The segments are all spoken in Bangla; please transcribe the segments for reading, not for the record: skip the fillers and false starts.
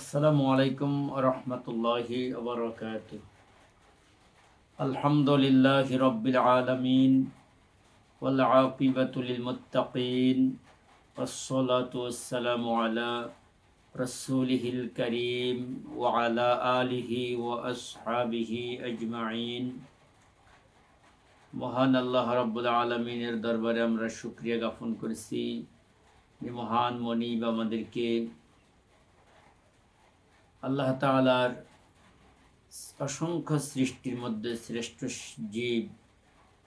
আসসালামু আলাইকুম রহমতুল্লাহি ওবরাকাতুহু। আলহামদুলিল্লাহি রাব্বিল আলামিন ওয়াল আকিবাতু লিল মুত্তাকিন ওয়াসসালাতু ওয়াসসালামু আলা রাসূলিহিল কারীম ওয়া আলা আলিহি ওয়া আসহাবিহি আজমাইন। মহান আল্লাহ রাব্বুল আলামিনের দরবারে আমরা শুকরিয়া জ্ঞাপন করছি যে মহান মনিব আমাদেরকে আল্লাহ তাআলার অসংখ্য সৃষ্টির মধ্যে শ্রেষ্ঠ জীব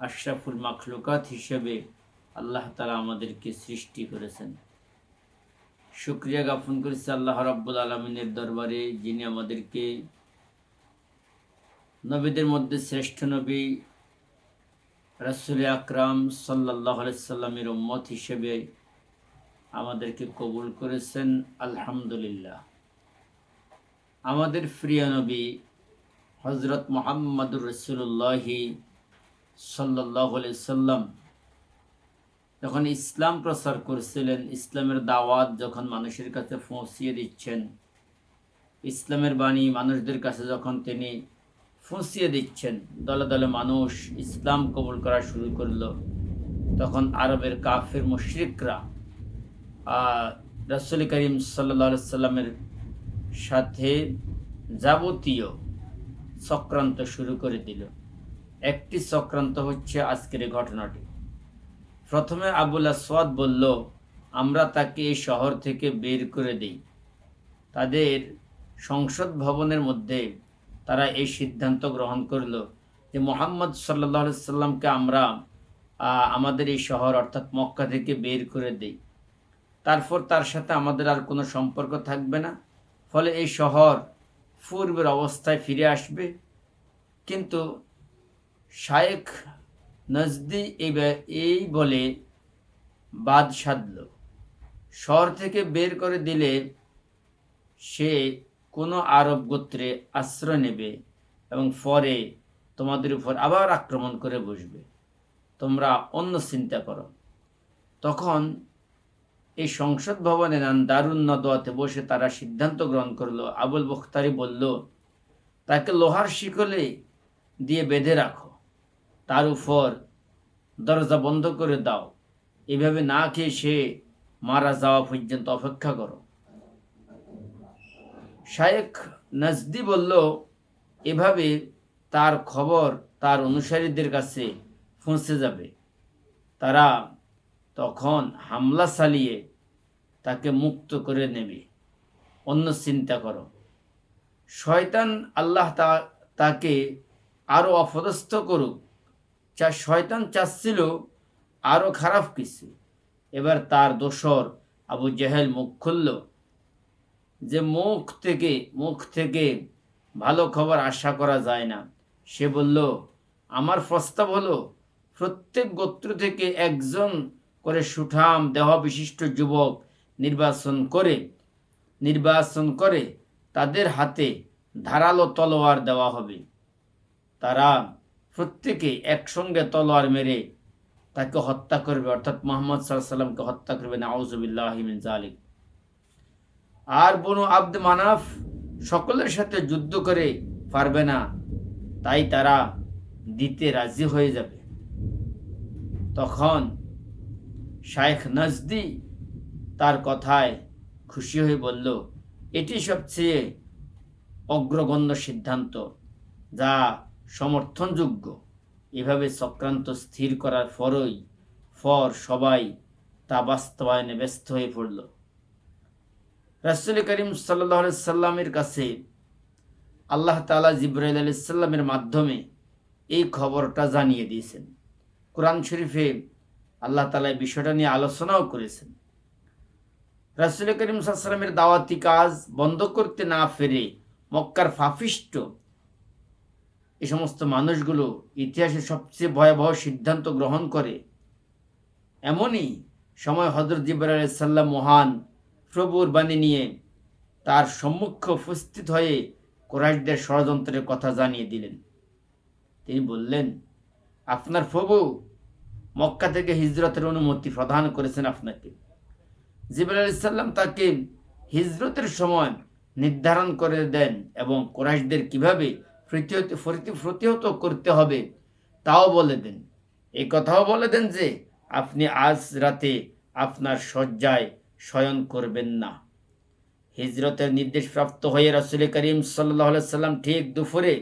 আশরাফুল মাখলুকাত হিসেবে আল্লাহ তাআলা আমাদেরকে সৃষ্টি করেছেন। শুকরিয়া জ্ঞাপন করেছি আল্লাহ রাব্বুল আলামিনের দরবারে, যিনি আমাদেরকে নবীদের মধ্যে শ্রেষ্ঠ নবী রাসূল আকরাম সাল্লাল্লাহু আলাইহি সাল্লামের উম্মত হিসেবে আমাদেরকে কবুল করেছেন। আলহামদুলিল্লাহ। আমাদের প্রিয় নবী হযরত মুহাম্মদুর রাসূলুল্লাহি সাল্লাল্লাহু আলাইহি সাল্লাম যখন ইসলাম প্রচার করছিলেন, ইসলামের দাওয়াত যখন মানুষের কাছে পৌঁছিয়ে দিচ্ছেন, ইসলামের বাণী মানুষদের কাছে যখন তিনি পৌঁছিয়ে দিচ্ছেন, দলে দলে মানুষ ইসলাম কবুল করা শুরু করলো, তখন আরবের কাফির মুশরিকরা রাসূল করিম সাল্লাল্লাহু আলাইহি সাল্লামের সাথে যাবতীয় চক্রান্ত শুরু করে দিল। একটি চক্রান্ত হচ্ছে আজকের এই ঘটনাটি। প্রথমে আবুল আসওয়াদ বলল, আমরা তাকে এই শহর থেকে বের করে দেই। তাদের সংসদ ভবনের মধ্যে তারা এই সিদ্ধান্ত গ্রহণ করলো যে মুহাম্মদ সাল্লাল্লাহু আলাইহি সাল্লামকে আমরা আমাদের এই শহর অর্থাৎ মক্কা থেকে বের করে দেই, তারপর তার সাথে আমাদের আর কোনো সম্পর্ক থাকবে না, ফলে এই শহর পূর্বের অবস্থায় ফিরে আসবে। কিন্তু শায়েখ নজদি এই বলে বাদ সাধল, শহর থেকে বের করে দিলে সে কোনো আরব গোত্রে আশ্রয় নেবে এবং পরে তোমাদের উপর আবার আক্রমণ করে বসবে, তোমরা অন্য চিন্তা করো। তখন এই সংসদ ভবনে দারুন নদওয়াতে বসে তারা সিদ্ধান্ত গ্রহণ করলো। আবুল বখতারি বলল, তাকে লোহার শিকলে দিয়ে বেঁধে রাখো, তার উপর দরজা বন্ধ করে দাও, এভাবে না খেয়ে সে মারা যাওয়া পর্যন্ত অপেক্ষা করো। শায়েখ নজদি বলল, এভাবে তার খবর তার অনুসারীদের কাছে পৌঁছে যাবে, তারা তখন হামলা চালিয়ে তাকে মুক্ত করে নেবে, অন্য চিন্তা করো। শয়তান আল্লাহ তাকে আরো অপদস্থ করুক, শয়তান চাচ্ছিল আরো খারাপ কিছু। এবার তার দোসর আবু জেহেল মুখ খুলল যে মুখ থেকে ভালো খবর আশা করা যায় না। সে বলল, আমার প্রস্তাব হলো প্রত্যেক গোত্র থেকে একজন করে সুঠাম দেহ বিশিষ্ট যুবক নির্বাচন করে তাদের হাতে ধারালো তলোয়ার দেওয়া হবে। তারা প্রত্যেকে একসঙ্গে তলোয়ার মেরে তাকে হত্যা করবে, অর্থাৎ মুহাম্মদ সাল্লাল্লাহু আলাইহি সাল্লামকে হত্যা করবে। নাউযুবিল্লাহি মিন যালিক। আর বনু আব্দ মানাফ সকলের সাথে যুদ্ধ করে পারবে না, তাই তারা দিতে রাজি হয়ে যাবে। তখন শায়েখ নজদি তার কথায় খুশি হয়ে বলল, এটি সবচেয়ে অগ্রগণ্য সিদ্ধান্ত, যা সমর্থনযোগ্য। এভাবে চক্রান্ত স্থির করার পর সবাই তা বাস্তবায়নে ব্যস্ত হয়ে পড়ল। রাসূল করিম সাল্লাল্লাহু আলাইহি সাল্লামের কাছে আল্লাহ তাআলা জিবরাইল আলাইহিস সালামের মাধ্যমে এই খবরটা জানিয়ে দিয়েছেন। কোরআন শরীফে আল্লাহ তাআলা এই বিষয়টা নিয়ে আলোচনাও করেছেন। রাসূল করিম সাল্লাল্লাহু আলাইহি সাল্লামের দাওয়াতি কাজ বন্ধ করতে না পেরে মক্কার পাপিষ্ঠ এই সমস্ত মানুষগুলো ইতিহাসের সবচেয়ে ভয়াবহ সিদ্ধান্ত গ্রহণ করে। এমনই সময় হযরত জিবরাইল আলাইহিস সালাম মহান প্রভুর বাণী নিয়ে তার সম্মুখে উপস্থিত হয়ে কুরাইশদের ষড়যন্ত্রের কথা জানিয়ে দিলেন। তিনি বললেন, আপনার প্রভু মক্কা থেকে হিজরতের অনুমতি প্রদান করেছেন আপনাকে। জিবরাইল আলাইহিস সালাম তাকে হিজরতের সময় নির্ধারণ করে দেন এবং কুরাইশদের কিভাবে প্রতিহত করতে হবে তাও বলে দেন। এই কথাও বলে দেন যে আপনি আজ রাতে আপনার শয্যায় শয়ন করবেন না। হিজরতের নির্দেশ প্রাপ্ত হয়ে রাসূল করিম সাল্লাল্লাহু আলাইহি সাল্লাম ঠিক দুপুরে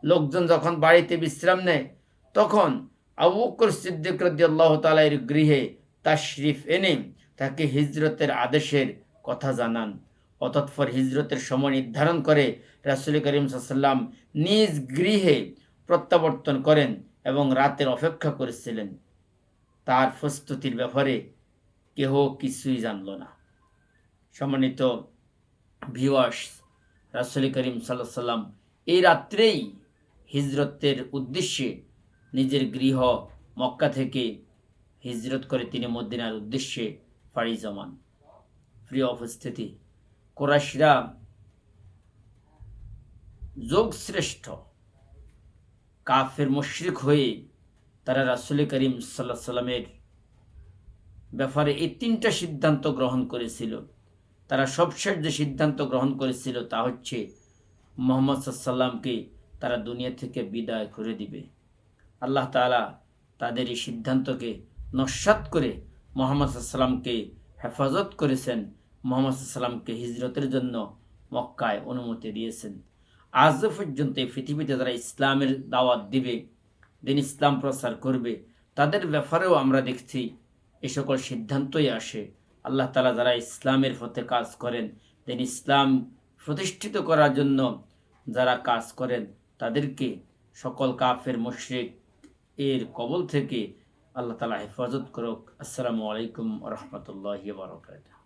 লোকজন যখন বাড়িতে বিশ্রাম নেয় তখন আবু বকর সিদ্দিক রাদিয়াল্লাহু তাআলা এর গৃহে তাশরিফ এনে তাকে হিজরতের আদেশের কথা জানান। অতঃপর হিজরতের সময় নির্ধারণ করে রাসূল করিম সাল্লাল্লাহু আলাইহি সাল্লাম নিজ গৃহে প্রত্যাবর্তন করেন এবং রাতের অপেক্ষা করেছিলেন। তার প্রস্তুতির ব্যাপারে কেহ কিছুই জানল না। সম্মানিত ভিউয়ার্স, রাসূল করিম সাল্লাল্লাহু আলাইহি সাল্লাম এই রাত্রেই হিজরতের উদ্দেশ্যে নিজের গৃহ মক্কা থেকে হিজরত করে তিনি মদিনার উদ্দেশ্যে পাড়ি জমান। প্রিয় উপস্থিতি, কুরাইশরা যোগশ্রেষ্ঠ কাফের মুশরিক হয়ে তারা রাসূল করিম সাল্লাল্লাহু আলাইহি সাল্লামের ব্যাপারে এই তিনটা সিদ্ধান্ত গ্রহণ করেছিল। তারা সবশেষ যে সিদ্ধান্ত গ্রহণ করেছিল তা হচ্ছে মুহাম্মদ সাল্লাল্লাহু আলাইহি সাল্লামকে তারা দুনিয়া থেকে বিদায় করে দিবে। আল্লাহ তাআলা তাদের এই সিদ্ধান্তকে নস্যাৎ করে মুহাম্মদ সাল্লাল্লাহু আলাইহি সাল্লামকে হেফাজত করেছেন। মুহাম্মদ সাল্লাল্লাহু আলাইহি সাল্লামকে হিজরতের জন্য মক্কায় অনুমতি দিয়েছেন। আজ পর্যন্ত এই পৃথিবীতে যারা ইসলামের দাওয়াত দিবে, দিন ইসলাম প্রচার করবে, তাদের ব্যাপারেও আমরা দেখছি এ সকল সিদ্ধান্তই আসে। আল্লাহ তাআলা যারা ইসলামের পথে কাজ করেন, দিন ইসলাম প্রতিষ্ঠিত করার জন্য যারা কাজ করেন, তাদেরকে সকল কাফের মুশরিক এর কবল থেকে আল্লাহ তাআলা হেফাজত করুক। আসসালামু আলাইকুম ওয়া রাহমাতুল্লাহি ওয়া বারাকাতুহু।